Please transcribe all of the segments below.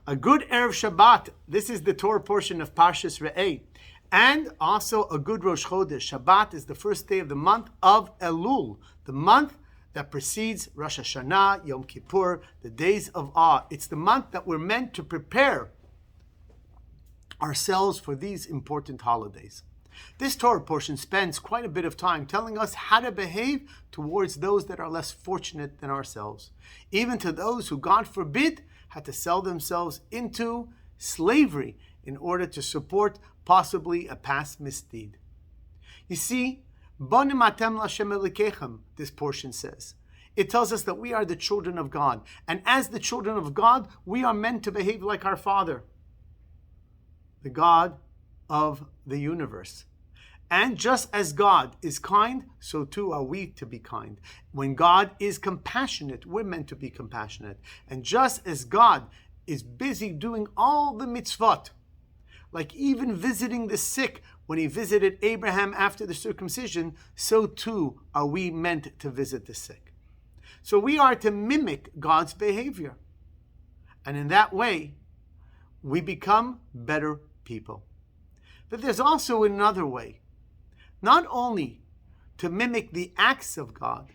A good Erev Shabbat. This is the Torah portion of Parshas Re'eh. And also a good Rosh Chodesh. Shabbat is the first day of the month of Elul, the month that precedes Rosh Hashanah, Yom Kippur, the days of awe. It's the month that we're meant to prepare ourselves for these important holidays. This Torah portion spends quite a bit of time telling us how to behave towards those that are less fortunate than ourselves, even to those who, God forbid, had to sell themselves into slavery in order to support possibly a past misdeed. You see, Bonim atem l'Hashem Elikechem, this portion says. It tells us that we are the children of God, and as the children of God, we are meant to behave like our Father, the God of the universe. And just as God is kind, so too are we to be kind. When God is compassionate, we're meant to be compassionate. And just as God is busy doing all the mitzvot, like even visiting the sick when he visited Abraham after the circumcision, so too are we meant to visit the sick. So we are to mimic God's behavior. And in that way, we become better people. But there's also another way. Not only to mimic the acts of God,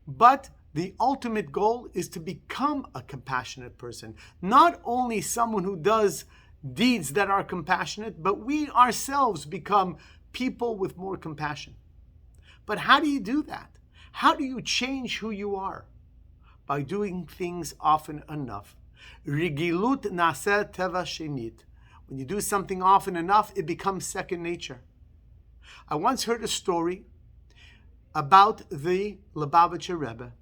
but the ultimate goal is to become a compassionate person. Not only someone who does deeds that are compassionate, but we ourselves become people with more compassion. But how do you do that? How do you change who you are? By doing things often enough. Rigilut naseh teva shenit. When you do something often enough, it becomes second nature. I once heard a story about the Lubavitcher Rebbe,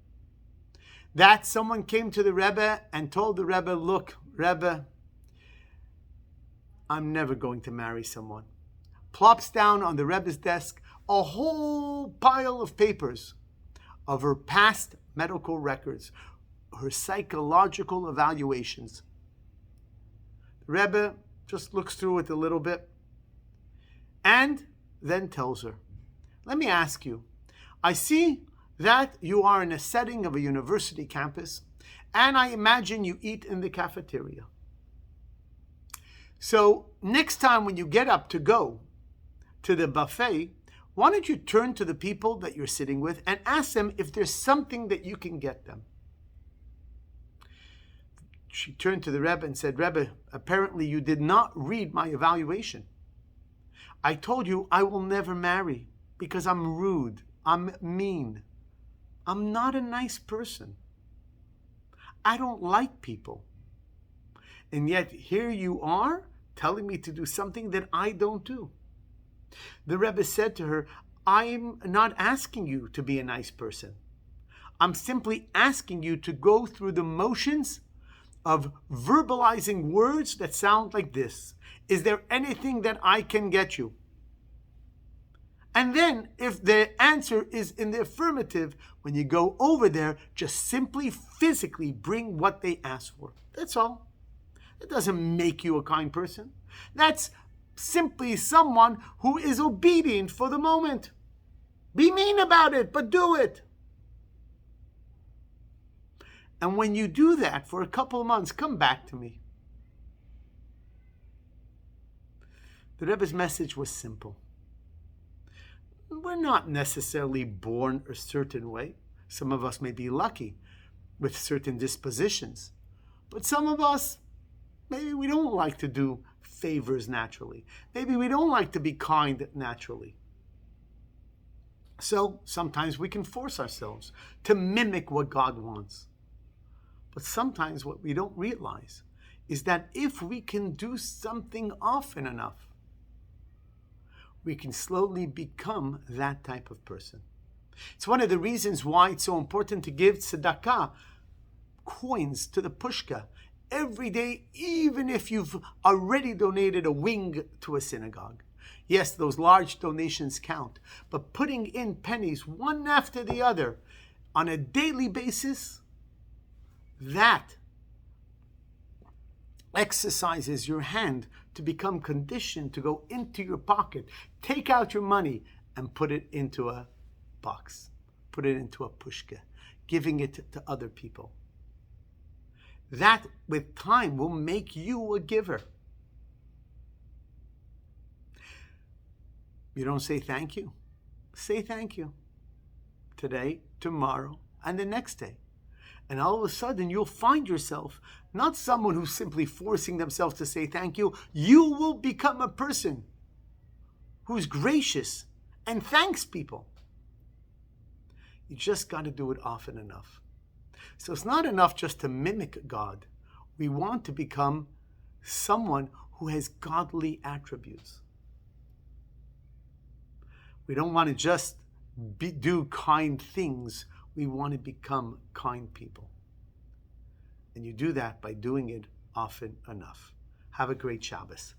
that someone came to the Rebbe and told the Rebbe, look, Rebbe, I'm never going to marry someone. Plops down on the Rebbe's desk a whole pile of papers of her past medical records, her psychological evaluations. The Rebbe just looks through it a little bit and then tells her, let me ask you, I see that you are in a setting of a university campus, and I imagine you eat in the cafeteria. So next time when you get up to go to the buffet, why don't you turn to the people that you're sitting with and ask them if there's something that you can get them? She turned to the Rebbe and said, Rebbe, apparently you did not read my evaluation. I told you I will never marry because I'm rude, I'm mean. I'm not a nice person. I don't like people. And yet here you are telling me to do something that I don't do. The Rebbe said to her, I'm not asking you to be a nice person. I'm simply asking you to go through the motions of verbalizing words that sound like this. Is there anything that I can get you? And then if the answer is in the affirmative, when you go over there, just simply physically bring what they ask for. That's all. It doesn't make you a kind person. That's simply someone who is obedient for the moment. Be mean about it, but do it. And when you do that for a couple of months, come back to me. The Rebbe's message was simple. We're not necessarily born a certain way. Some of us may be lucky with certain dispositions. But some of us, maybe we don't like to do favors naturally. Maybe we don't like to be kind naturally. So sometimes we can force ourselves to mimic what God wants. But sometimes what we don't realize is that if we can do something often enough, we can slowly become that type of person. It's one of the reasons why it's so important to give tzedakah, coins to the pushka, every day, even if you've already donated a wing to a synagogue. Yes, those large donations count, but putting in pennies one after the other on a daily basis, that exercises your hand to become conditioned to go into your pocket, take out your money and put it into a box, put it into a pushka, giving it to other people. that with time will make you a giver. You don't say thank you? Say thank you. Today, tomorrow, and the next day. And all of a sudden, you'll find yourself not someone who's simply forcing themselves to say thank you. You will become a person who's gracious and thanks people. You just got to do it often enough. So it's not enough just to mimic God. We want to become someone who has godly attributes. We don't want to just do kind things. We want to become kind people. And you do that by doing it often enough. Have a great Shabbos.